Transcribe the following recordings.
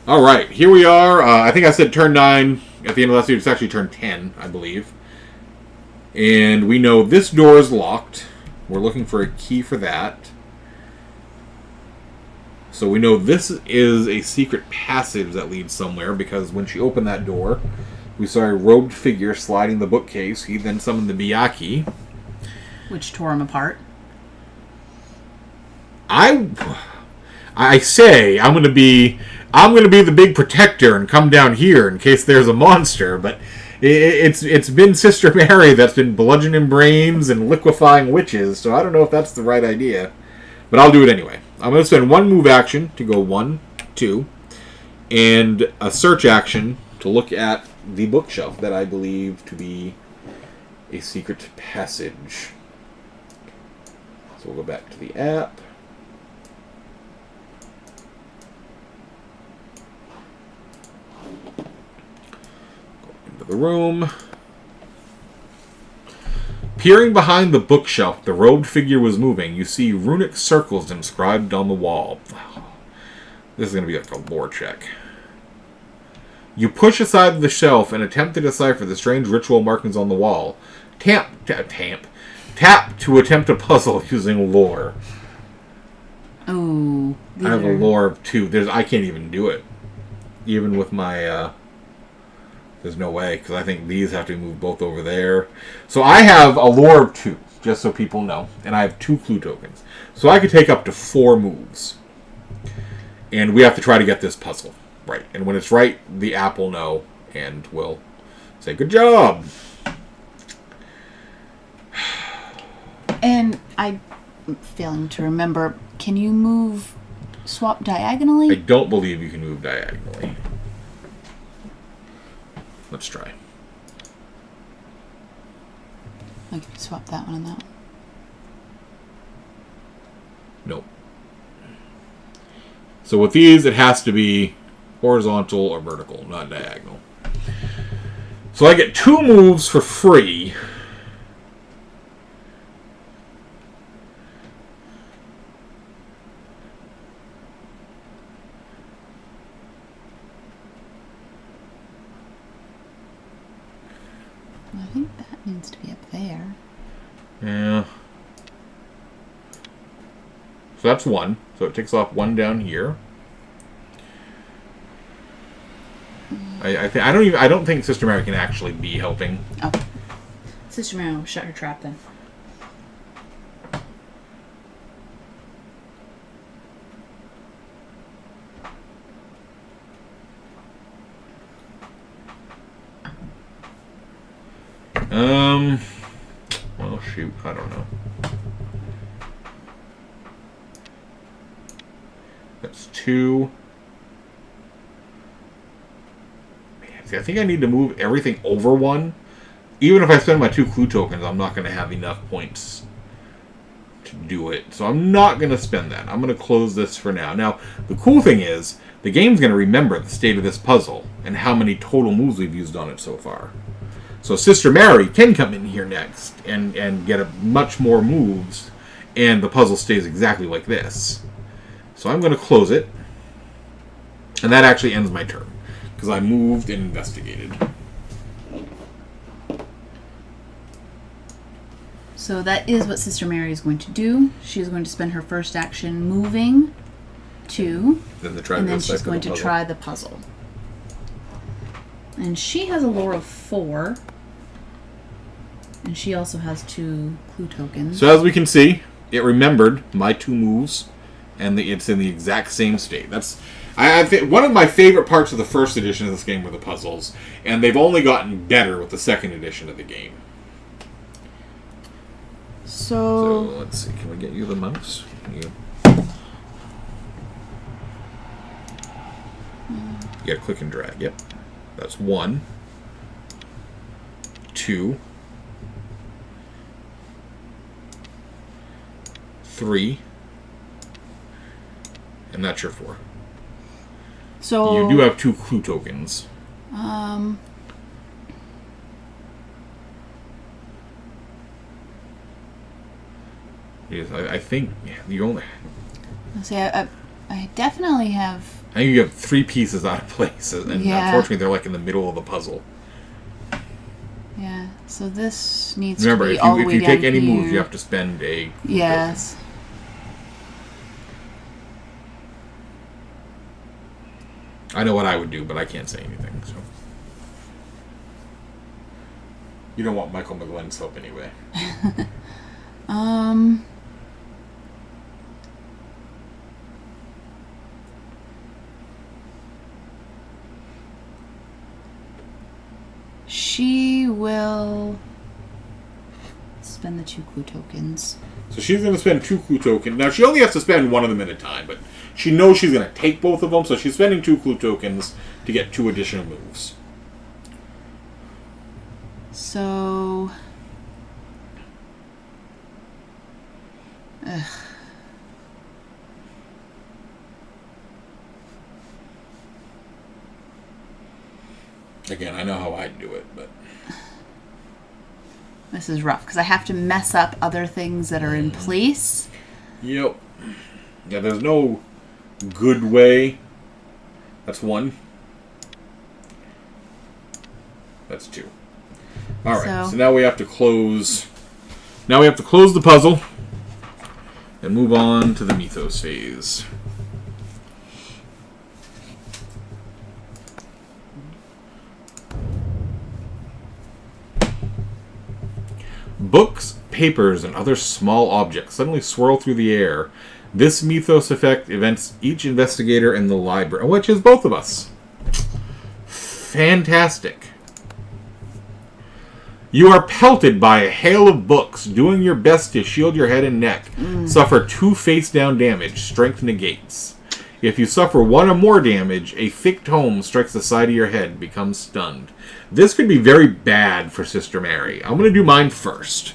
All right, here we are. I think I said turn 9 at the end of last week. It's actually turn 10, I believe. And we know this door is locked. We're looking for a key for that. So we know this is a secret passage that leads somewhere, because when she opened that door, we saw a robed figure sliding the bookcase. He then summoned the Byakhee, which tore him apart. I say I'm gonna be the big protector and come down here in case there's a monster, but it's been Sister Mary that's been bludgeoning brains and liquefying witches, so I don't know if that's the right idea. But I'll do it anyway. I'm going to spend one move action to go 1, 2, and a search action to look at the bookshelf that I believe to be a secret passage. So we'll go back to the app. The room. Peering behind the bookshelf, the robed figure was moving. You see runic circles inscribed on the wall. This is going to be like a lore check. You push aside the shelf and attempt to decipher the strange ritual markings on the wall. Tap to attempt a puzzle using lore. Oh, I have a lore of 2. I can't even do it, even with my. There's no way, because I think these have to move both over there. So I have a lore of 2, just so people know. And I have 2 clue tokens. So I could take up to 4 moves. And we have to try to get this puzzle right. And when it's right, the app will know and will say, good job. And I'm failing to remember, can you swap diagonally? I don't believe you can move diagonally. Let's try. I can swap that one and that one. Nope. So with these, it has to be horizontal or vertical, not diagonal. So I get 2 moves for free. I think that needs to be up there. Yeah. So that's 1. So it takes off 1 down here. I don't think Sister Mary can actually be helping. Oh. Sister Mary will shut her trap then. Well, shoot, I don't know. That's 2. Man, see, I think I need to move everything over 1. Even if I spend my 2 clue tokens, I'm not going to have enough points to do it. So I'm not going to spend that. I'm going to close this for now. Now, the cool thing is, the game's going to remember the state of this puzzle and how many total moves we've used on it so far. So Sister Mary can come in here next and get much more moves, and the puzzle stays exactly like this. So I'm going to close it, and that actually ends my turn, because I moved and investigated. So that is what Sister Mary is going to do. She's going to spend her first action moving to, and then she's going to try the puzzle. And she has a lore of 4. And she also has 2 clue tokens. So as we can see, it remembered my 2 moves, and it's in the exact same state. I think one of my favorite parts of the first edition of this game were the puzzles, and they've only gotten better with the second edition of the game. So let's see. Can we get you the mouse? You gotta click and drag. Yep. That's 1, 2, 3, and that's your 4. So you do have 2 clue tokens. Yes, I think you only. See, I definitely have I think you have 3 pieces out of place, and unfortunately they're like in the middle of the puzzle. Yeah, so this needs Remember, to be all the way down. Remember, if you take any move, you have to spend a... Yes. I know what I would do, but I can't say anything, so... You don't want Michael McGlynn's help anyway. She will spend the 2 clue tokens. So she's going to spend 2 clue tokens. Now, she only has to spend one of them at a time, but she knows she's going to take both of them, so she's spending 2 clue tokens to get 2 additional moves. So... Ugh. Again, I know how I'd do it, but... This is rough, because I have to mess up other things that are in place. Yep. Yeah, there's no good way. That's 1. That's 2. Alright, so now we have to close... Now we have to close the puzzle and move on to the Mythos phase. Books, papers, and other small objects suddenly swirl through the air. This Mythos effect events each investigator in the library, which is both of us. Fantastic. You are pelted by a hail of books, doing your best to shield your head and neck. Suffer 2 face-down damage, strength negates. If you suffer 1 or more damage, a thick tome strikes the side of your head, becomes stunned. This could be very bad for Sister Mary. I'm going to do mine first.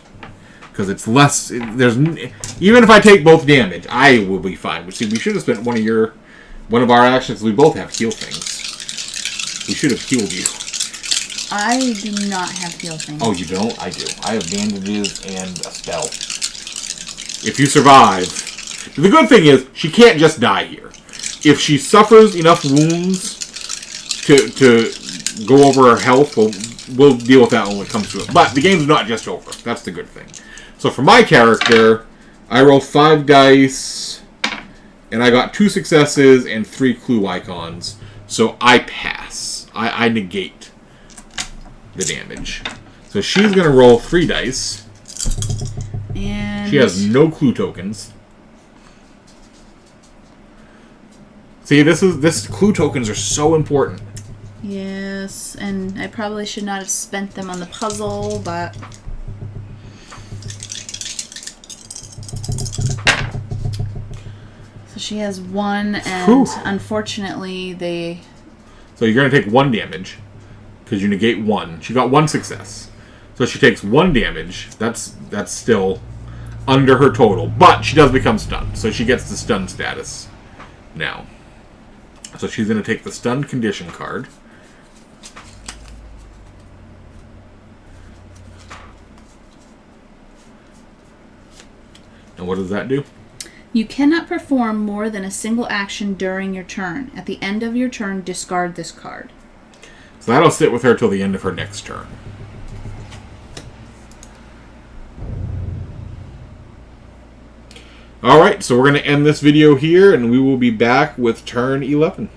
Because it's less... Even if I take both damage, I will be fine. See, we should have spent one of our actions. We both have heal things. We should have healed you. I do not have heal things. Oh, you don't? I do. I have bandages and a spell. If you survive... The good thing is, she can't just die here. If she suffers enough wounds to go over her health, we'll deal with that when it comes to it. But the game's not just over. That's the good thing. So for my character, I roll 5 dice, and I got 2 successes and 3 clue icons. So I pass. I negate the damage. So she's going to roll 3 dice. And she has no clue tokens. See, this clue tokens are so important. Yes, and I probably should not have spent them on the puzzle, but... So she has 1, and unfortunately they... So you're going to take 1 damage, because you negate 1. She got 1 success. So she takes 1 damage. That's still under her total, but she does become stunned. So she gets the stun status now. So she's going to take the stunned condition card. And what does that do? You cannot perform more than a single action during your turn. At the end of your turn, discard this card. So that'll sit with her till the end of her next turn. Alright, so we're going to end this video here, and we will be back with turn 11.